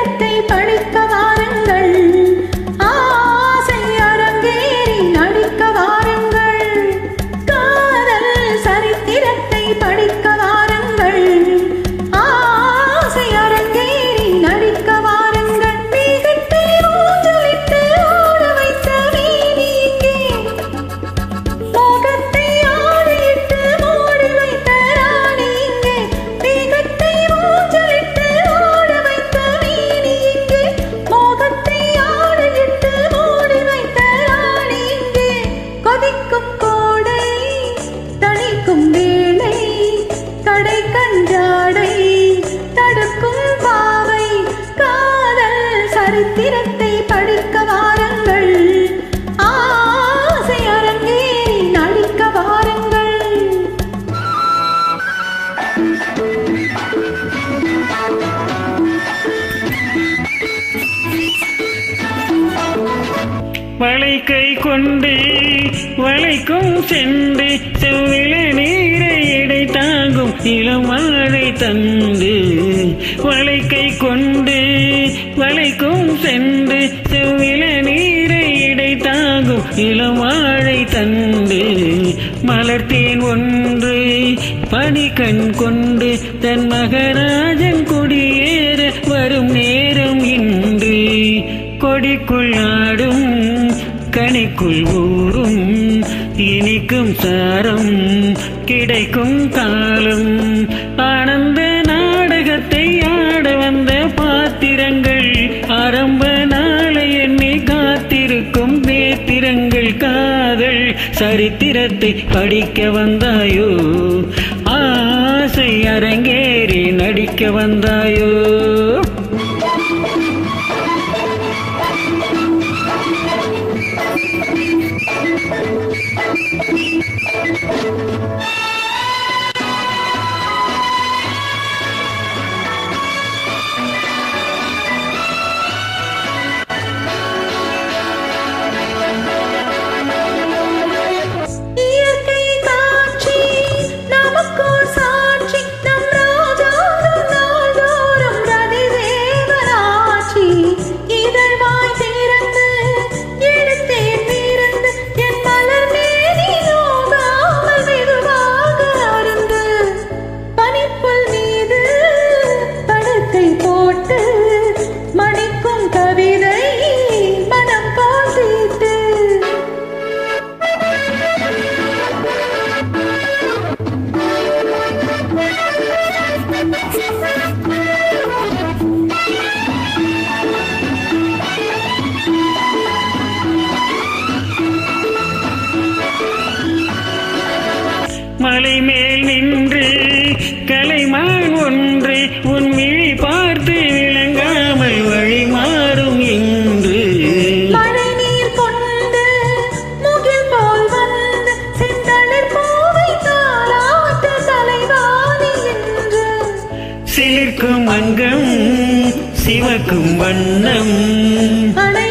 சரித்திரத்தை படிக்க வாருங்கள். ஆசை அரங்கேறி நடிக்க வாருங்கள். காதல் சரித்திரத்தை படிக்க வாருங்கள். ஆசை அரங்கேறி நடிக்க வாருங்கள். மேகத்தை ஊஞ்சலிட்டு ஆட வைத்த மேனி இங்கே. மோகத்தை ஆடையிட்டு மூடி வைத்த ராணி இங்கே. மேகத்தை ஊஞ்சலிட்டு ஆட வைத்த மேனி இங்கே. மோகத்தை ஆடையிட்டு மூடி வைத்த ராணி இங்கே. கொதிக்கும் கோடை தணிக்கும் வேளை கடை கஞ்சாடை தடுக்கும் பாவை. காதல் சரித்திரத்தை படிக்க வாருங்கள். ஆசை அரங்கேறி நடிக்க வாருங்கள். வளைக்கை கொண்டு வளைக்கும் சென்று செவ்வில நீரை இடை தாங்கும் இளமழை தந்து. வளைக்கை கொண்டு வளைக்கும் சென்று செவ்வில நீரை இடை தாங்கும் இளமழை தந்து. மலர்த்தேன் ஒன்று பனிக்கண் கொண்டு தன் மகராஜன் கொடியேற வரும் நேரம் இன்று. கொடிக்குள் ஆடும் கனிக்குள் ஊறும் இனிக்கும் சாரம் கிடைக்கும் காலம். ஆனந்த நாடகத்தை ஆட வந்த பாத்திரங்கள் ஆரம்ப நாளை எண்ணி காத்திருக்கும் நேத்திரங்கள். காதல் சரித்திரத்தை படிக்க வந்தாயோ. ஆசை அரங்கேறி நடிக்க வந்தாயோ. இயற்கை காட்சி நமக்கோர் சாட்சி. நம் ராஜாவும் நாள்தோறும் ரதிதேவராட்சி. இதழ்வாய் திறந்து எடுத்தேன் வீரந்து என் மலர் மேனி நோகாமல் மெதுவாக அருந்து. பனிப்புல் மீது படுக்கை போட்டு மணிக்கும் கவிதை மனம் போல் தீட்டு. மலை மேல் நின்று கலைமான் ஒன்று உன் விழி பார்த்து விளங்காமல் வழி மாறும் என்று. மழை நீர் கொண்டு முகில் போல் வந்து செந்தளிர் பூவை தாலாட்டு தலைவாணி என்று. சிலிர்க்கும் அங்கம் சிவக்கும் வண்ணம் அணை